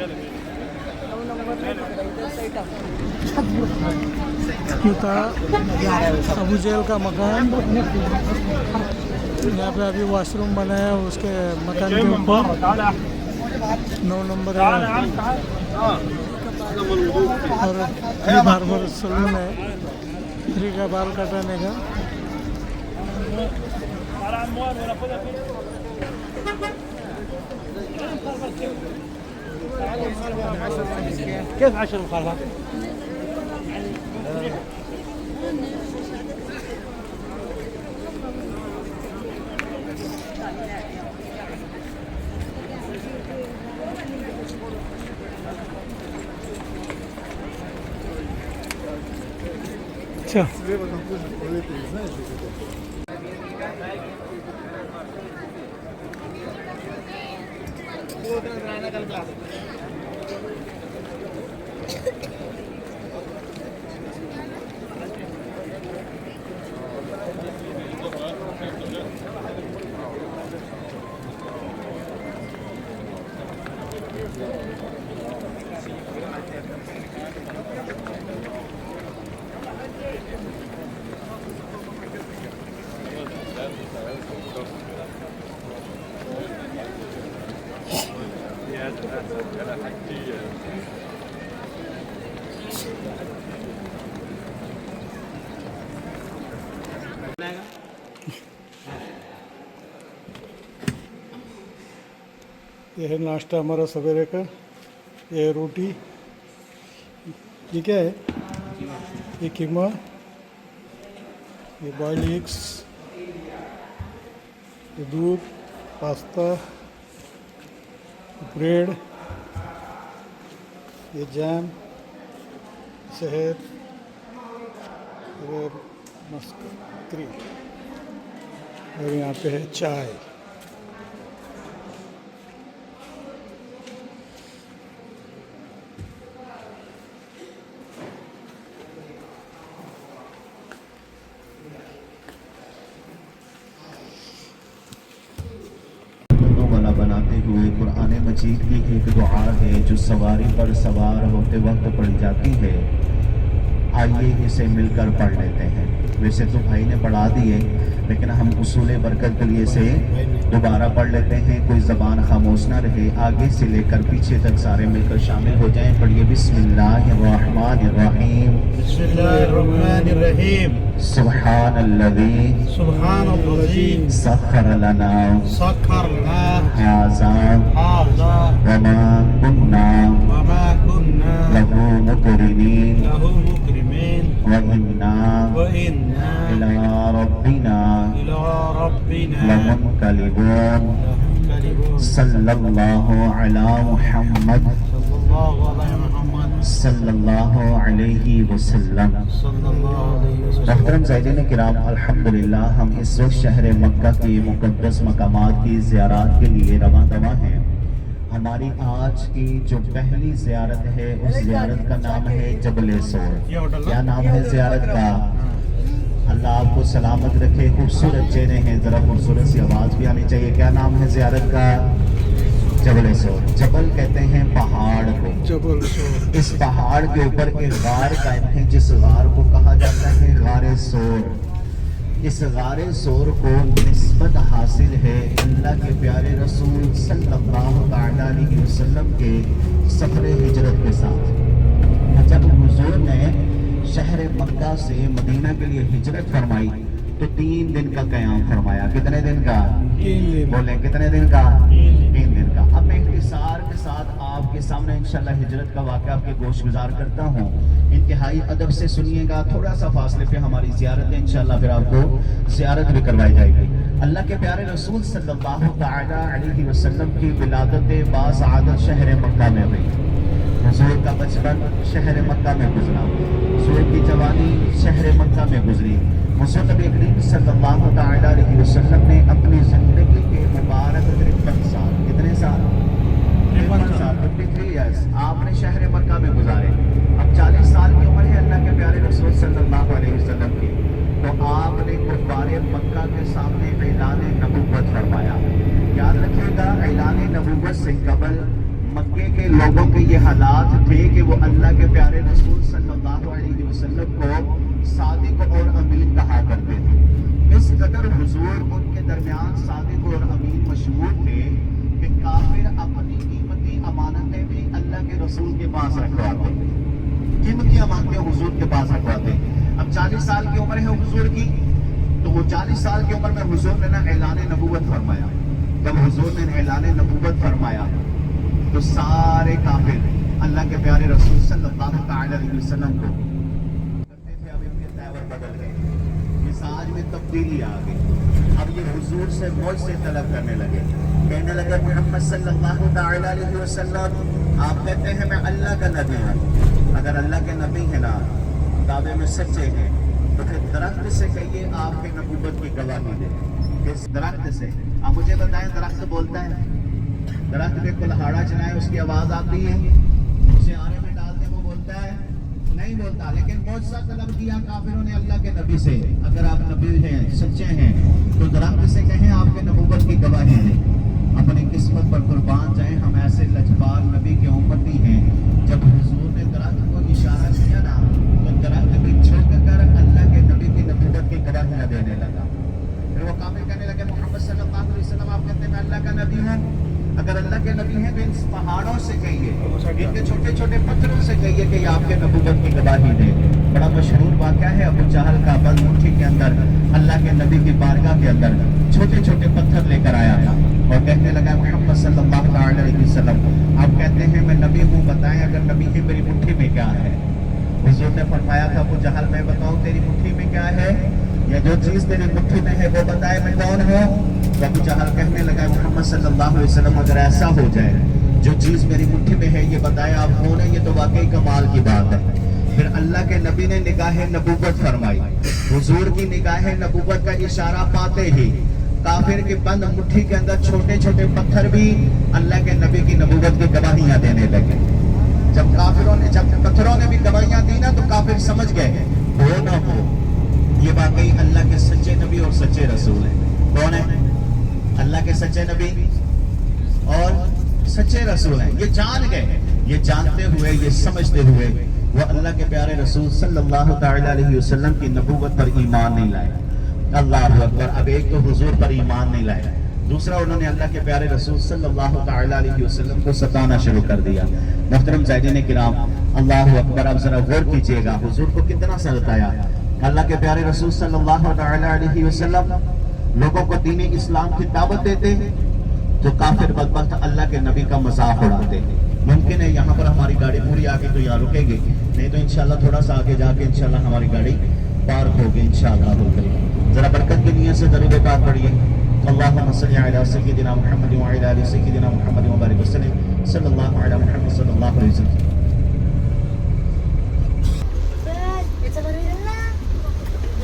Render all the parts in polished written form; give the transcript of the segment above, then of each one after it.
ये था अबू जहल का मकान। यहाँ पे अभी वॉशरूम बनाया उसके मकान के ऊपर। 9 नंबर है और फ्री बार्बर सलून है, फ्री का बाल कटाने का। كيف 10 مخالفات؟ अच्छा ये है नाश्ता हमारा सवेरे का। ये है रोटी, ये क्या है, ये कीमा, ये बॉइल्ड एग्स, ये दूध, पास्ता, ब्रेड, ये जैम, शहद और मस्क क्रीम, और यहाँ पे है चाय। बनाते हुए कुरान मजीद की एक दुआ है जो सवारी पर सवार होते वक्त पढ़ी जाती है। आइए इसे मिलकर पढ़ लेते हैं। वैसे तो भाई ने पढ़ा दिए, लेकिन हम उसूल बरकत के लिए इसे दोबारा पढ़ लेते हैं। कोई ज़बान खामोश ना रहे, आगे से लेकर पीछे तक सारे मिलकर शामिल हो जाएं। पढ़िए बिस्मिल्लाहिर्रहमानिर्रहीम। बिस्मिल्लाहिर्रहमानिर्रहीम। सुब्हानल्लज़ी सख्खर लना हाज़ा वमा कुन्ना लहू मुक़रिनीन व इन्ना इला रब्बिना लमुनक़लिबून। सल्लल्लाहु अला मुहम्मद सल्लल्लाहु अलैहि वसल्लम। मोहतरम ज़ायरीन किराम, अल्हम्दुलिल्लाह हम इस वक्त शहर मक्का के मुक़द्दस मकामात की ज़ियारत के लिए रवां दवा हैं। हमारी आज की जो पहली ज़ियारत है उस ज़ियारत का नाम है जबल सोर। क्या नाम है ज़ियारत का? अल्लाह आपको सलामत रखे, खूबसूरत चेहरे हैं, ज़रा खूबसूरत सी आवाज़ भी आनी चाहिए। क्या नाम है ज़ियारत का? जबल सोर। जबल कहते हैं पहाड़ को। जबल सोर। इस पहाड़ के ऊपर एक गार कायम है जिस गार को कहा जाता है गारे सोर। इस गारे सोर को निस्बत हासिल है अल्लाह के प्यारे रसूल सल्लल्लाहु अलैहि वसल्लम के सफर हिजरत के साथ। जब हुजूर ने शहर मक्का से मदीना के लिए हिजरत फरमाई तो 3 दिन का क़याम फरमाया। कितने दिन का? 3 दिन। बोले कितने दिन का? 3 दिन का। अब मैं इख्तिसार के साथ आपके सामने इंशाल्लाह हिजरत का वाक़या आपके गोश गुजार करता हूँ। इंतहाई अदब से सुनिएगा, थोड़ा सा फासले पे हमारी ज़ियारत है, इंशाल्लाह फिर आपको ज़ियारत भी करवाई जाएगी। अल्लाह के प्यारे रसूल सल्लल्लाहु तआला अलैहि वसल्लम की विलादत बासआदत शहर मक्का में हुई। हुजूर का बचपन शहर मक्का में गुजरा, हुजूर की जवानी शहर मक्का में गुजरी। हुजूर नबी करीम सल्लल्लाहु तआला अलैहि वसल्लम ने अपनी ज़िंदगी के मुबारक 53 साल, कितने साल? 53 साल, 53 ईयर्स आपने शहर मक्का में गुजारे। अब 40 साल की उम्र है अल्लाह के प्यारे रसूल सल्लल्लाहु अलैहि वसल्लम की, तो आपने कुफ़ारे मक्का के सामने ऐलान नबुव्वत फरमाया। याद रखिएगा, ऐलान नबुव्वत से कबल मक्के के लोगों लोगों के ये हालात थे कि वो अल्लाह के प्यारे रसूल सल्लल्लाहु अलैहि वसल्लम को सादिक और अमीन कहा करते थे। इस कदर हुजूर उनके दरमियान सादिक और अमीन मशहूर थे कि काफिर अपनी कीमती अमानतें भी अल्लाह के रसूल के पास रखवाते थे। कीमती अमानतें हुजूर के पास रखवाते। अब 40 साल की उम्र है हुजूर की, तो वो 40 साल की उम्र में हुजूर ने ना ऐलान नबूवत फरमाया। जब हुजूर ने ऐलान नबूवत फरमाया तो सारे काफिर अल्लाह के प्यारे रसूल सल्लल्लाहु अलैहि वसल्लम को करते थे। अब इनके तेवर बदल गए, मिजाज में तब्दीली आ गई। अब ये हुजूर से मौज से तलब करने लगे, कहने लगे मोहम्मद सल्लल्लाहु अलैहि वसल्लम आप कहते हैं मैं अल्लाह का नबी हूँ। अगर अल्लाह के नबी है ना, दावे में सच्चे हैं, तो फिर दरख्त से कहिए आपके नबूवत की गवाही दे। किस दरख्त से? आप मुझे बताएं, दरख्त बोलता है? दरख्त पे कुल्हाड़ा चलाए उसकी आवाज आती है? उसे आरे में डाल दे वो बोलता है? नहीं बोलता। लेकिन मौजज़ा तलब किया काफिरों ने अल्लाह के नबी से, अगर आप नबी हैं, सच्चे हैं, तो दरख्त से कहें आपके नबूवत की गवाही दें। अपनी किस्मत पर कुर्बान जाएं, हम ऐसे लजपाल नबी के उम्मती हैं। जब हुजूर ने दरख्त को इशारा किया ना, तो दरख्त भी झुक कर अल्लाह के नबी की नबूवत की गवाही देने लगा। फिर वो काफिर कहने लगे मोहम्मद सल्लल्लाहु अलैहि वसल्लम आप कहते हैं मैं अल्लाह का नबी हूँ। अगर अल्लाह के नबी हैं तो इन पहाड़ों से कहिए, इनके छोटे छोटे पत्थरों से कहिए कि आपके नबूवत की गवाही दे। बड़ा मशहूर वाक़या है, अबू जहल का बल मुट्ठी के अंदर अल्लाह के नबी की बारगाह के अंदर छोटे छोटे पत्थर लेकर आया था और कहने लगा मोहम्मद सल्लल्लाहु अलैहि वसल्लम आप कहते हैं मैं नबी हूँ, बताएं अगर नबी है मेरी मुट्ठी में क्या है? हुजूर ने फरमाया था अबू जहल मैं बताऊँ तेरी मुट्ठी में क्या है, या जो चीज तेरी मुट्ठी में है वो बताए मैं कौन हूँ? तो अबू जहल कहने लगा मोहम्मद सल्लल्लाहु अलैहि वसल्लम अगर ऐसा हो जाए, जो चीज मेरी मुट्ठी में है ये बताए आप कौन है, ये तो वाकई कमाल की बात है। फिर अल्लाह के नबी ने निगाह नबूवत फरमाई। हुजूर की निगाह नबूवत का इशारा पाते ही काफिर के बंद मुट्ठी के अंदर छोटे छोटे पत्थर भी अल्लाह के नबी की नबूवत की गवाहियां देने लगे। जब पत्थरों ने भी गवाहियां दी ना, तो काफिर समझ गए हो ना हो ये वाकई अल्लाह के सच्चे नबी और सच्चे रसूल हैं। कौन है? अल्लाह के सच्चे नबी और सच्चे रसूल हैं। ये जान गए, ये जानते हुए, ये समझते हुए वो अल्लाह के प्यारे रसूल सल्लल्लाहु अलैहि वसल्लम की नबूवत पर ईमान नहीं लाए। अल्लाह अकबर। अब एक तो हुजूर पर ईमान नहीं लाए, दूसरा उन्होंने अल्लाह के प्यारे रसूल सल्लल्लाहु अलैहि वसल्लम को सताना शुरू कर दिया। मुहतरम ज़ायरीन किराम, अल्लाह अकबर। अब जरा गौर कीजिएगा हुजूर को कितना सताया। अल्लाह के प्यारे रसूल सल्लल्लाहु अलैहि वसल्लम लोगों को दीन इस्लाम की दावत देते तो काफिर बदबख्त अल्लाह के नबी का मजाक उड़ाते। मुमकिन है यहाँ पर हमारी गाड़ी पूरी आगे तो यहाँ रुकेगी, नहीं तो इंशाल्लाह थोड़ा सा आगे जाके इंशाल्लाह हमारी गाड़ी पार्क होगी इंशाल्लाह। जरा बरकत की नियत से दरूद पाक पढ़िए। अल्लाहुम्मा सल्ली अला सय्यिदिना मुहम्मद व अला आलि सय्यिदिना मुहम्मद व बारिक वसल्लम सल्लल्लाहु अला मुहम्मद सल्लल्लाहु अलैहि वसल्लम।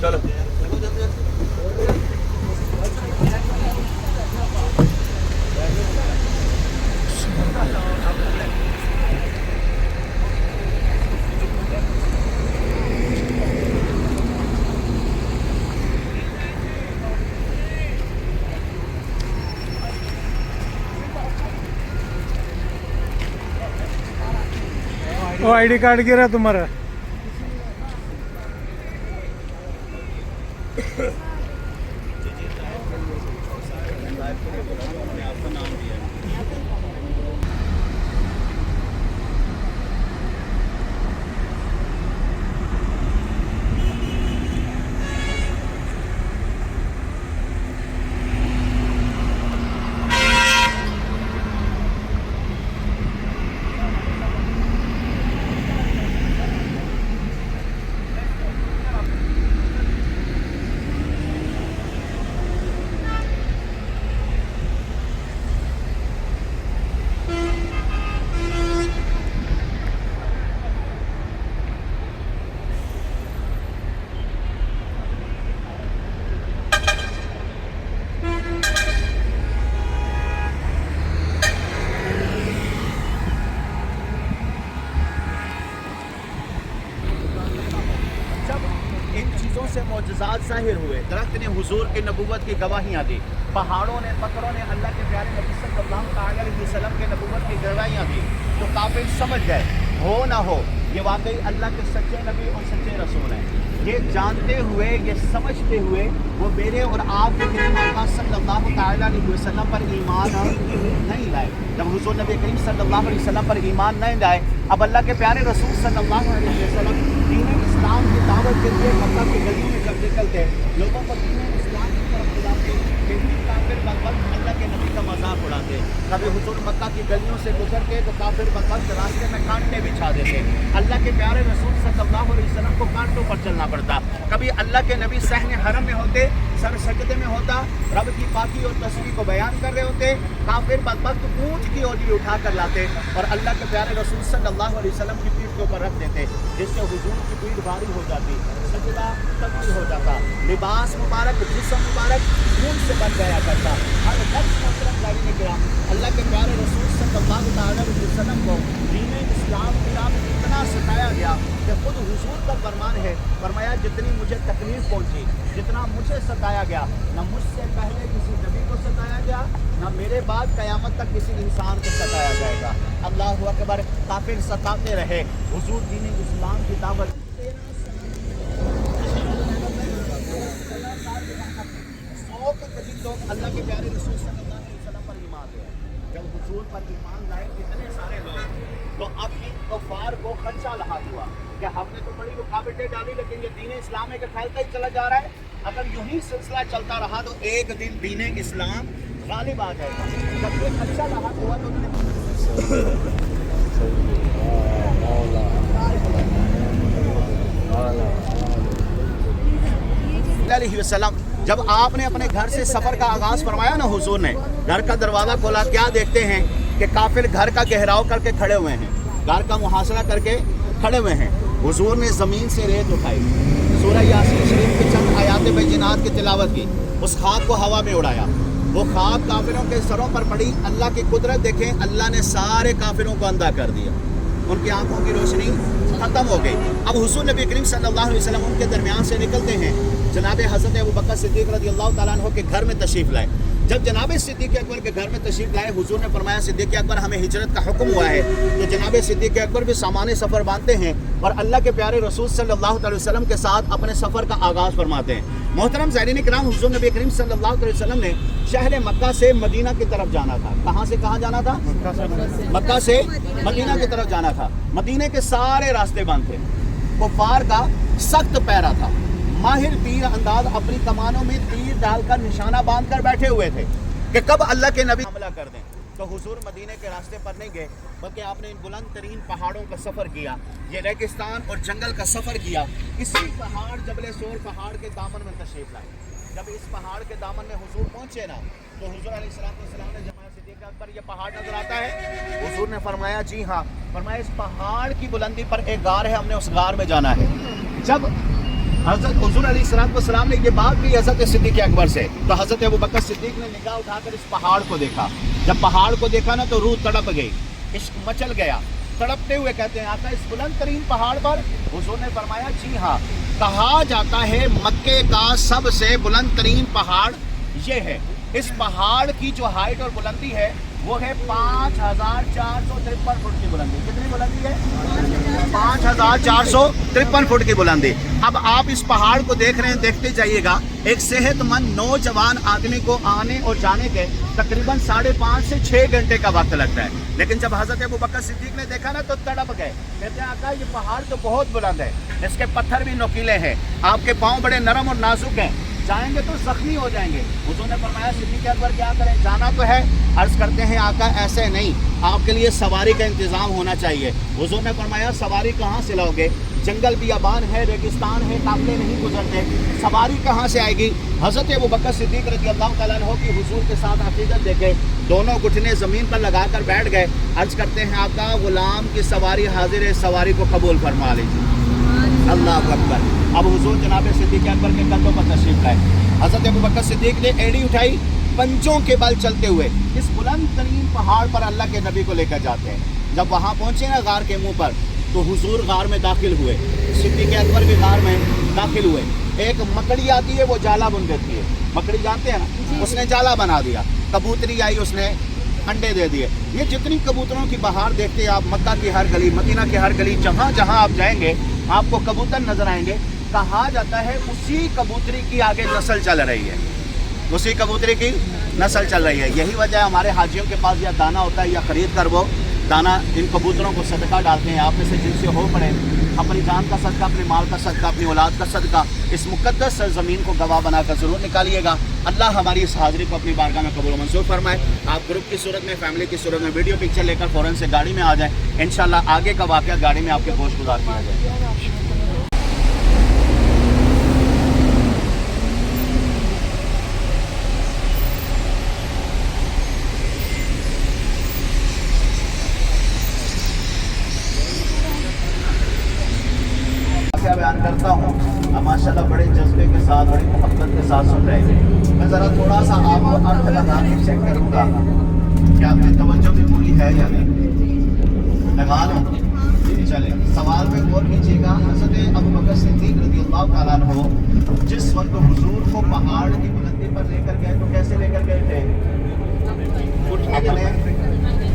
चलो वो आईडी कार्ड गिरा तुम्हारा। मोजज़ात ज़ाहिर हुए, दरख्त ने हुजूर की नबूवत की गवाहियाँ दी, पहाड़ों ने पत्थरों ने अल्लाह के प्यारे नबी सल्लल्लाहु अलैहि वसल्लम के नबूवत की गवाहियाँ दी, तो काफिर समझ गए हो ना हो ये वाकई अल्लाह के सच्चे नबी और सच्चे रसूल हैं। ये जानते हुए, ये समझते हुए वो मेरे और आपके नबी सल्लल्लाहु अलैहि वसल्लम पर ईमान नहीं लाए। जब हुजूर नबी करीम सल्लल्लाहु अलैहि वसल्लम पर ईमान नहीं लाए, अब अल्लाह के प्यारे रसूल सल्लल्लाहु अलैहि वसल्लम दीन इस्लाम की दावत के लिए मक्का की गलियों में जब निकलते, लोगों को दीन इस्लाम की तरफ बुलाते, काफिर बदबख्त अल्लाह के नबी का मजाक उड़ाते। कभी हुजूर मक्का की गलियों से गुजरते तो काफिर बदबख्त रास्ते में कांटे बिछा देते, अल्लाह के प्यारे रसूल सल्लल्लाहु अलैहि वसल्लम को कांटों पर चलना पड़ता। कभी अल्लाह के नबी सहने हरम में होते, सर सजदे में होता, रब की पाकी और तस्बीह को बयान कर रहे होते, काफिर बदबख्त ऊँट की ओली उठा कर लाते और अल्लाह के प्यारे रसूल सल्लल्लाहु अलैहि वसल्लम की पीठ के ऊपर रख देते, जिससे हुजूर की पीठ भारी हो जाती, सजदा तब्दील हो जाता, लिबास मुबारक, जिस्म मुबारक खून से बन गया करता। हर नफ्स मोहतरम ज़ाहिरीन किराम, अल्लाह के प्यारे रसूल सल्लल्लाहु अलैहि वसल्लम को दीन इस्लाम की राह में इतना सताया गया कि खुद हुजूर का फरमान है, फरमाया जितनी मुझे तकलीफ पहुंची, जितना मुझे सताया गया, न मुझसे पहले किसी नबी को सताया गया, न मेरे बाद क़यामत तक किसी इंसान को सताया जाएगा। अल्लाहु अकबर। काफिर सताते रहे, हुजूर दीन इस्लाम की दावत के करीब लोग अल्लाह के प्यारे रसूल सल्लल्लाहु अलैहि वसल्लम पर ईमान लाए। जब हुजूर पर ईमान लाए इतने सारे लोग, तो अब इन कुफार को खदशा लाहक हुआ कि हमने तो बड़ी रुकावटें डाली, लेकिन ये दीन इस्लाम का फैलता ही चला जा रहा है। अगर यूं ही सिलसिला चलता रहा तो एक दिन दीन इस्लाम गालिब आ जाएगा। जब ये खदशा लाहक हुआ तो वसल्लम जब आपने अपने घर से सफ़र का आगाज़ फरमाया ना, हुजूर ने घर का दरवाज़ा खोला, क्या देखते हैं कि काफिर घर का घेराव करके खड़े हुए हैं, घर का मुहासरा करके खड़े हुए हैं। हुजूर ने ज़मीन से रेत उठाई, सूरह यासीन शरीफ के चंद आयात बैजिनात की तिलावत की, उस खाक को हवा में उड़ाया, वो खाक काफिरों के सरों पर पड़ी। अल्लाह की कुदरत देखें, अल्लाह ने सारे काफिरों को अंधा कर दिया, उनकी आंखों की रोशनी ख़त्म हो गई। अब हुजूर नबी करीम सल्लल्लाहु अलैहि वसल्लम उनके दरमियान से निकलते हैं, जनाब हज़रत अबू बकर सिद्दीक़ रज़ियल्लाहु ताला अन्हु के घर में तशरीफ़ लाए। जब जनाब सिद्दीक़ अकबर के घर में तशरीफ़ लाए, हुजूर ने फरमाया सिद्दीक़ अकबर हमें हिजरत का हुक्म हुआ है, तो जनाब सिद्दीक़ अकबर भी सामान्य सफ़र बांधते हैं और अल्लाह के प्यारे रसूल सल्लल्लाहु अलैहि वसल्लम के साथ अपने सफ़र का आगाज़ फरमाते हैं। मोहतरम ज़ाहिरीन किराम, हुजूर नबी करीम सल्लल्लाहु अलैहि वसल्लम ने शहर मक्का से मदीना की तरफ जाना था। कहाँ से कहाँ जाना था? मक्का से मदीना की तरफ जाना था। मदीने के सारे रास्ते बंद थे, कुफार का सख्त पैरा था, माहिर तीर अंदाज अपनी कमानों में तीर डालकर निशाना बांधकर बैठे हुए थे कि कब अल्लाह के नबी हमला कर दें। तो हुजूर मदीने के रास्ते पर नहीं गए, बल्कि आपने इन बुलंद तरीन पहाड़ों का सफ़र किया, ये रेगिस्तान और जंगल का सफ़र किया। इसी पहाड़ जबल सोर पहाड़ के दामन में तशरीफ़ लाए। जब इस पहाड़ के दामन में हुजूर पहुँचे ना, तो हुजूर अलैहिस्सलाम ने जमाया सिद्दीक़ अकबर ये पहाड़ नजर आता है? हुजूर ने फरमाया जी हाँ। फरमाया इस पहाड़ की बुलंदी पर एक गार है, हमने उस गार में जाना है। जब हज़रत हुजूर अलैहिस्सलाम ने ये बात की हज़रत सिद्दीक़ अकबर से, तो हज़रत अबू बकर सिद्दीक़ ने निगाह उठाकर इस पहाड़ को देखा। जब पहाड़ को देखा ना, तो रूह तड़प गई, इश्क मचल गया। तड़पते हुए कहते हैं आका इस बुलंद तरीन पहाड़ पर? हुजूर ने फरमाया जी हाँ। कहा जाता है मक्के का सबसे बुलंद तरीन पहाड़ ये है। इस पहाड़ की जो हाइट और बुलंदी है वो है 5453 फुट की बुलंदी। कितनी बुलंदी है? 5453 फुट की बुलंदी। अब आप इस पहाड़ को देख रहे हैं, देखते जाइएगा। एक सेहतमंद नौजवान आदमी को आने और जाने के तकरीबन 5.5 से 6 घंटे का वक्त लगता है। लेकिन जब हज़रत अबू बकर सिद्दीक़ ने देखा ना, तो तड़प गए। कहते हैं आका ये पहाड़ तो बहुत बुलंद है, इसके पत्थर भी नुकीले हैं, आपके पाँव बड़े नरम और नाजुक हैं, जाएंगे तो जख्मी हो जाएंगे। हुजूर ने फरमाया सिद्दीक़ अकबर क्या करें, जाना तो है। अर्ज़ करते हैं आका ऐसे नहीं, आपके लिए सवारी का इंतज़ाम होना चाहिए। हुजूर ने फरमाया सवारी कहाँ से लाओगे? जंगल बियाबान है, रेगिस्तान है, काफ़िले नहीं गुजरते, सवारी कहाँ से आएगी? हज़रत अबू बकर सिद्दीक़ रज़ियल्लाहु ताला अन्हु की हुजूर के साथ अक़ीदत देखे, दोनों घुटने ज़मीन पर लगाकर बैठ गए। अर्ज़ करते हैं आका गुलाम की सवारी हाजिर है, सवारी को कबूल फरमा लीजिए। अल्लाह अकबर। अब हुजूर जनाब सिद्दीक़ अकबर के कंधों पर तशरीफ़ लाए। हज़रत अबू बकर सिद्दीक़ ने एड़ी उठाई, पंजों के बल चलते हुए इस बुलंद तरीन पहाड़ पर अल्लाह के नबी को लेकर जाते हैं। जब वहाँ पहुँचे ना गार के मुंह पर, تو حضور غار میں داخل ہوئے، صدیق اکبر بھی غار میں داخل ہوئے. ایک مکڑی آتی ہے وہ جالا بن دیتی ہے، مکڑی جانتے ہیں نا، اس نے جالا بنا دیا. کبوتری آئی، اس نے انڈے دے دیے. یہ جتنی کبوتروں کی بہار دیکھتے ہیں آپ، مکہ کی ہر گلی، مدینہ کی ہر گلی، جہاں جہاں آپ جائیں گے آپ کو کبوتر نظر آئیں گے. کہا جاتا ہے اسی کبوتری کی آگے نسل چل رہی ہے، اسی کبوتری کی نسل چل رہی ہے. یہی وجہ ہے ہمارے حاجیوں کے پاس یا دانا ہوتا ہے یا خرید کر وہ دانا ان کبوتروں کو صدقہ ڈالتے ہیں. آپ میں سے جن سے ہو پڑے اپنی جان کا صدقہ، اپنے مال کا صدقہ، اپنی اولاد کا صدقہ اس مقدس سرزمین کو گواہ بنا کر ضرور نکالیے گا. اللہ ہماری اس حاضری کو اپنی بارگاہ میں قبول و منظور فرمائے. آپ گروپ کی صورت میں، فیملی کی صورت میں ویڈیو پکچر لے کر فوراً سے گاڑی میں آ جائیں. انشاءاللہ آگے کا واقعہ گاڑی میں آپ کے گوشت گزار کیا جائے. بیان کرتا ہوں، اب ماشاءاللہ بڑے جذبے کے ساتھ، بڑی محبت کے ساتھ سن رہے ہیں. میں ذرا تھوڑا سا آپ کو ارتھ لگا کے چیک کروں گا کہ آپ کی توجہ بھی پوری ہے یا نہیں. لگا لوں؟ چلیں، سوال میں غور کیجیے گا. حضرت ابوبکر صدیق رضی اللہ تعالیٰ عنہ جس وقت حضور کو پہاڑ کی بلندی پر لے کر گئے تو کیسے لے کر گئے تھے؟ اپنے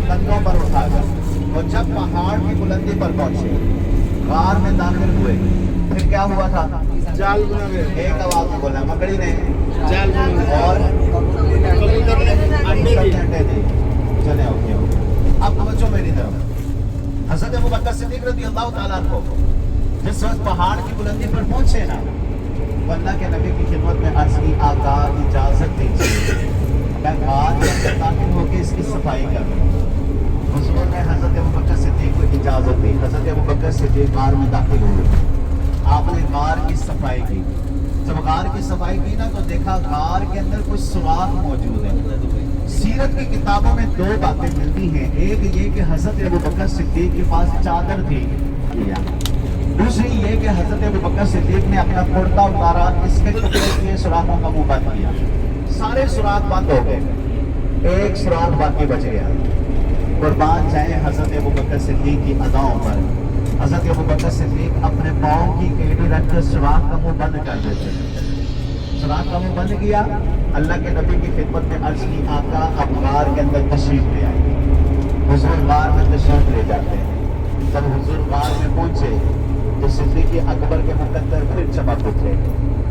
کندھوں پر اٹھا کر. اور جب پہاڑ کی بلندی پر پہنچے، غار میں داخل ہوئے، پھر کیا ہوا تھا؟ جال بنا گئے. ایک آواز میں بولا، مکڑی نے جال بنا گئے اور کبوتر نے انڈے دیے. انڈے دی. چلے اوکے. اب توجہ میری طرف. حضرت ابوبکر صدیق رضی اللہ تعالیٰ عنہ جس وقت پہاڑ کی بلندی پر پہنچے نا، وہ اللہ کے نبی کی خدمت میں عرض کی، آقا اجازت دیجیے میں غار کے اندر داخل ہو کے اس کی صفائی کروں. حضور نے حضرت ابوبکر صدیق کو اجازت دی. حضرت ابوبکر صدیق غار میں داخل ہوئے. آپ نے غار کی صفائی کی. جب غار کی صفائی کی نا تو دیکھا غار کے اندر کچھ سوراخ موجود ہیں. سیرت کی کتابوں میں دو باتیں ملتی ہیں. ایک یہ کہ حضرت ابوبکر صدیق کے پاس چادر تھی، دوسری یہ کہ حضرت ابوبکر صدیق نے اپنا کرتا اتارا، اس کے ٹکڑے کیے، سوراخوں کا منہ بند کیا. سارے سوراخ بند ہو گئے، ایک سوراخ باقی بچ گیا. قربان جائیں حضرت ابوبکر صدیق کی اداؤں پر. حضرت ابوبکر صدیق اپنے پاؤں کی ایڑی رکھ کر سوراخ کا منہ بند کر دیتے. سوراخ کا منہ بند کیا. اللہ کے نبی کی خدمت میں عرض کی، آقا اب غار کے اندر تشریف لے آئے. حضور غار میں تشریف لے جاتے ہیں. جب حضور غار میں پہنچے تو صدیق اکبر کے مقدر پھر چمک اٹھے.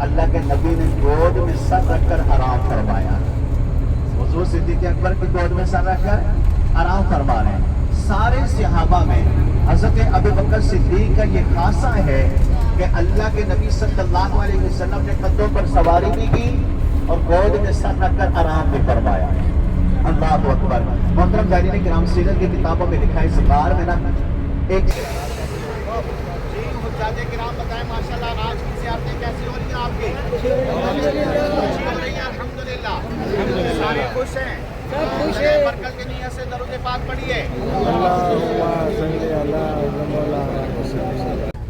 اللہ کے نبی نے گود میں سر رکھ کر آرام فرمایا. حضور صدیق اکبر کی گود میں سر رکھ کر آرام فرما رہے ہیں. سارے صحابہ میں حضرت ابوبکر صدیق کا یہ خاصہ ہے کہ اللہ کے نبی صلی اللہ علیہ وسلم نے کندھوں پر سواری بھی کی اور گود میں سر رکھ کر آرام بھی فرمایا. اللہ اکبر. محترم زائرین کرام، سیرت کی کتابوں میں لکھا ہے اس غار میں نا ایک حجاج کرام بتائیں ماشاءاللہ آج کی زیارتیں کیسی ہو رہی ہیں آپ کی؟ اچھی ہو رہی ہیں الحمدللہ. سارے خوش ہیں؟ برکت کی نیت سے درود پاک پڑھیے.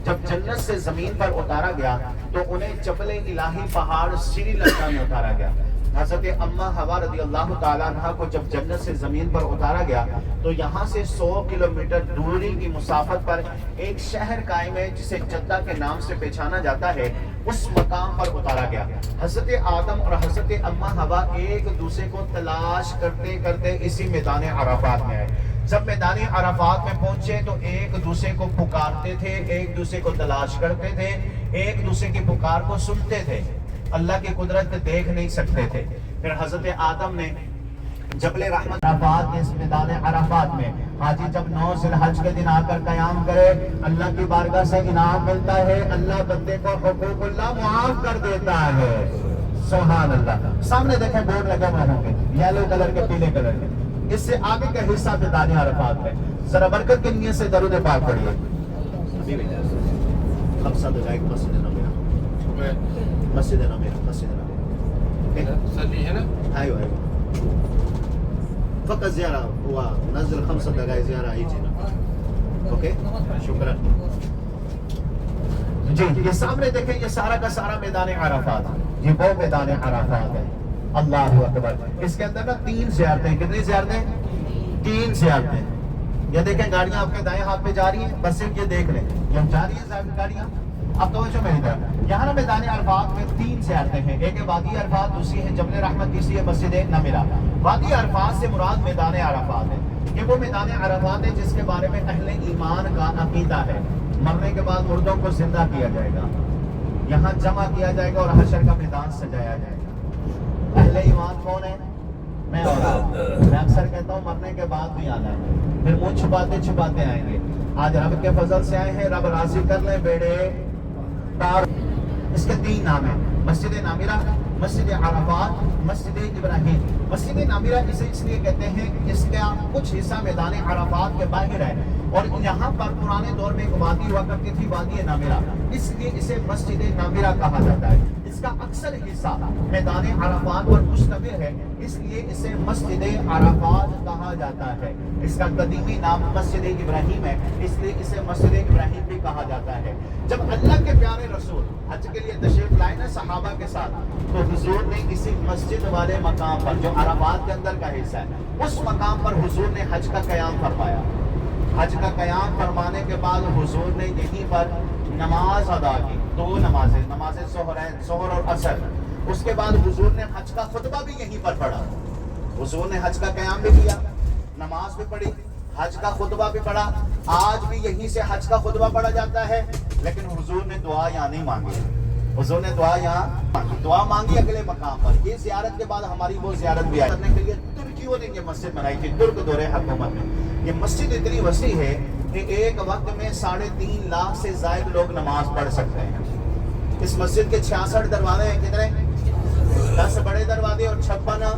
جب جنت سے زمین پر اتارا گیا تو انہیں جبل الہی پہاڑ سری لنکا میں اتارا گیا. حضرت اما حوا رضی اللہ تعالیٰ عنہ کو جب جنت سے زمین پر اتارا گیا تو یہاں سے 100 کلومیٹر دوری کی مسافت پر ایک شہر قائم ہے جسے جدہ کے نام سے پہچانا جاتا ہے. اس مقام پر اتارا گیا. حضرت آدم اور حضرت اما حوا ایک دوسرے کو تلاش کرتے کرتے اسی میدان عرفات میں آئے. جب میدان عرفات میں پہنچے تو ایک دوسرے کو پکارتے تھے، ایک دوسرے کو تلاش کرتے تھے، ایک دوسرے کی پکار کو سنتے تھے. اللہ کی قدرت دیکھ نہیں سکتے تھے. پھر حضرت آدم نے جبل رحمت عرفات کے اس میدان عرفات میں حاجی جب 9 ذی الحج کے دن آ کر قیام کرے، اللہ کی بارگاہ سے انعام ملتا ہے. اللہ بندے کو حقوق اللہ معاف کر دیتا ہے. سبحان اللہ. سامنے دیکھیں بورڈ لگے ہوئے ہوں گے یلو کلر کے، پیلے کلر کے. اس سے آگے کا حصہ میدان عرفات ہے. ذرا برکت کی نیت سے درود پاک پڑھیے. خمسہ دقائق مسجد نبوی، مسجد نبوی، مسجد نبوی صلی ہے نا. آئیو فقط زیارہ ہوا نزل 5 دقائق زیارہ ہی جینا. اوکے شکرا. جی یہ سامنے دیکھیں، یہ سارا کا سارا میدان عرفات، یہ وہ میدان عرفات ہے. اللہ اکبر. اس کے اندر نا 3 زیارتیں. کتنی زیارتیں؟ 3 زیارتیں. یہ دیکھیں گاڑیاں آپ کے دائیں ہاتھ پہ جا رہی ہیں، بس صرف یہ دیکھ لیں یہ جا رہی ہیں گاڑیاں. اب توجہ میری طرف، یہاں نا میدان عرفات میں 3 زیارتیں ہیں. ایک ہے وادی عرفات، دوسری ہے جبل رحمت، تیسری ہے مسجد نمیرہ. وادی عرفات سے مراد میدان عرفات ہے. یہ وہ میدان عرفات ہے جس کے بارے میں اہل ایمان کا عقیدہ ہے. مرنے کے بعد مردوں کو زندہ کیا جائے گا، یہاں جمع کیا جائے گا اور حشر کا میدان سجایا جائے گا. اہل ایمان کون ہے؟ میں اور آپ. میں اکثر کہتا ہوں مرنے کے بعد بھی آنا ہے، پھر منہ چھپاتے چھپاتے آئیں گے. آج رب کے فضل سے آئے ہیں، رب راضی کر لیں بیڑے پار. اس کے 3 نام ہیں، مسجد نامیرہ، مسجد عرفات، مسجد ابراہیم. مسجد نامیرہ اسے اس لیے کہتے ہیں اس کا کچھ حصہ میدان عرفات کے باہر ہے، اور یہاں پر پرانے دور میں ایک وادی ہوا کرتی تھی، وادی نامیرہ، اس لیے اسے مسجد نامیرہ کہا جاتا ہے. اس کا اکثر حصہ میدان عرفات پر مشتمل ہے، اس لیے اسے مسجد عرفات کہا جاتا ہے. اس کا قدیمی نام مسجد ابراہیم ہے، اس لیے اسے مسجد ابراہیم بھی کہا جاتا ہے. جب اللہ کے پیارے رسول حج کے لیے تشریف لائے نا صحابہ کے ساتھ، تو حضور نے کسی مسجد والے مقام پر جو عرفات کے اندر کا حصہ ہے، اس مقام پر حضور نے حج کا قیام فرمایا. حج کا قیام فرمانے کے بعد حضور نے یہیں پر نماز ادا کی، 2 نمازیں، نماز ظہرین، ظہر اور عصر. اس کے بعد حضور نے حج کا خطبہ بھی یہیں پر پڑھا. حضور نے حج کا قیام بھی کیا، نماز بھی پڑھی، حج کا خطبہ بھی پڑھا. آج بھی یہیں سے حج کا خطبہ پڑھا جاتا ہے، لیکن حضور نے دعا یہاں نہیں مانگی. حضور نے دعا یہاں مانگی، دعا مانگی اگلے مقام پر. یہ زیارت کے بعد ہماری وہ زیارت بھی کرنے کے لیے ترکیوں نے یہ مسجد بنائی تھی ترک دور حکومت میں. یہ مسجد اتنی وسیع ہے کہ ایک وقت میں 3.5 لاکھ سے زائد لوگ نماز پڑھ سکتے ہیں. اس مسجد کے 66 دروازے ہیں. کتنے؟ 10 بڑے دروازے اور 56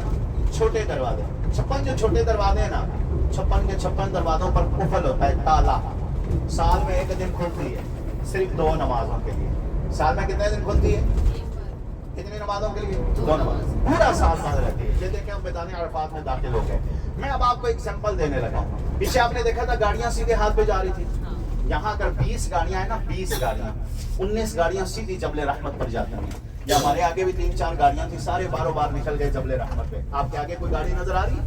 چھوٹے دروازے. 56 جو چھوٹے دروازے ہیں نا، 56 کے 56 دروازوں پر قفل ہوتا ہے، تالا. سال میں ایک دن کھلتی ہے، صرف 2 نمازوں کے لیے. سال میں کتنے دن کھلتی ہے؟ کتنی نمازوں کے لیے؟ 2 نماز. پورا سال بند رہتی ہے. یہ دیکھیں ہم میدان عرفات میں داخل ہو گئے. میں اب آپ کو ایک سیمپل دینے لگا ہوں. پیچھے آپ نے دیکھا تھا گاڑیاں سیدھے ہاتھ پہ جا رہی تھی. یہاں اگر 20 گاڑیاں ہیں نا، 20 گاڑیاں، 19 گاڑیاں سیدھی جبل رحمت پر جاتی ہیں. یا ہمارے آگے بھی 3-4 گاڑیاں تھیں، سارے باروں بار نکل گئے جبل رحمت پہ. آپ کے آگے کوئی گاڑی نظر آ رہی ہے؟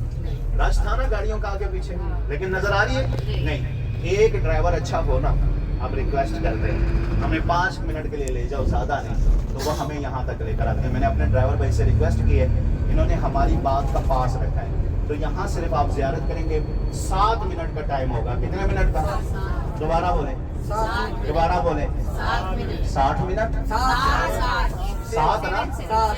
رش تھا نا گاڑیوں کا آگے پیچھے، لیکن نظر آ رہی ہے نہیں. ایک ڈرائیور اچھا ہو نا، آپ ریکویسٹ کرتے ہیں ہمیں 5 منٹ کے لیے لے جاؤ، زیادہ نہیں، تو وہ ہمیں یہاں تک لے کر آتے ہیں. میں نے اپنے ڈرائیور بھائی سے ریکویسٹ کی ہے، انہوں نے ہماری بات کا پاس رکھا ہے. تو یہاں صرف آپ زیارت کریں گے، 7 منٹ کا ٹائم ہوگا. کتنے منٹ کا؟ دوبارہ بولیں، دوبارہ بولیں. 60 منٹ، 7 نا،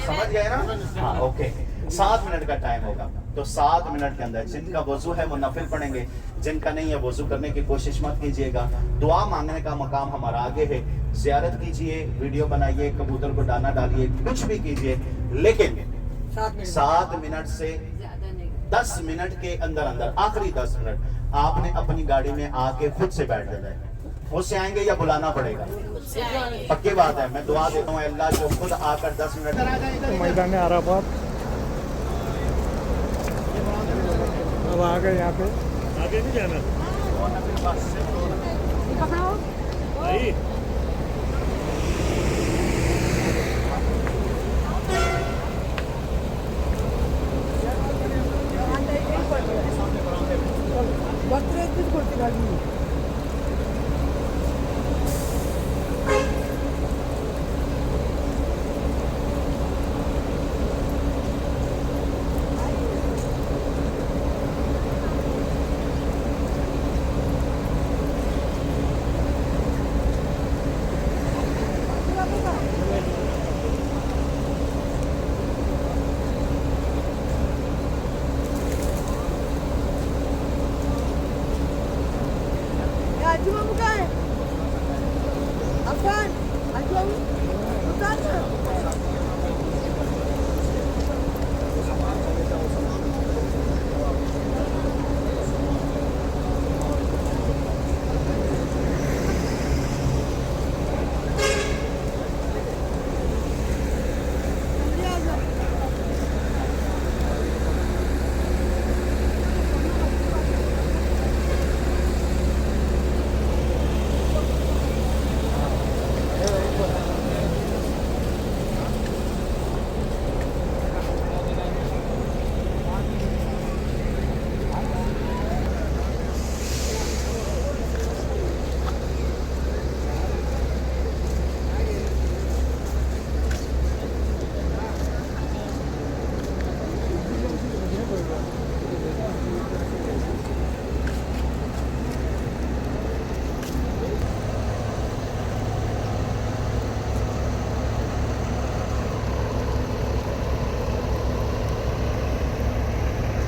سمجھ گئے نا؟ ہاں اوکے. 7 منٹ کا ٹائم ہوگا. تو 7 منٹ کے اندر جن کا وضو ہے وہ نفل پڑھیں گے، جن کا نہیں ہے وضو کرنے کی کوشش مت کیجیے گا. دعا مانگنے کا مقام ہمارا آگے ہے. زیارت کیجیے، ویڈیو بنائیے، کبوتر کو دانا ڈالیے، کچھ بھی کیجیے، لیکن 7 منٹ سے 10 منٹ کے اندر اندر، آخری 10 منٹ آپ نے اپنی گاڑی میں آ کے خود سے بیٹھ جانا ہے. خود سے آئیں گے یا بلانا پڑے گا؟ پکی بات ہے. میں دعا دیتا ہوں اللہ جو خود آ کر 10 منٹ. میدان عرفات اب آ گئے. یہاں پہ آگے نہیں جانا بھائی.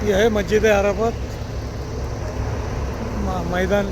ये है मस्जिद अराफात मैदान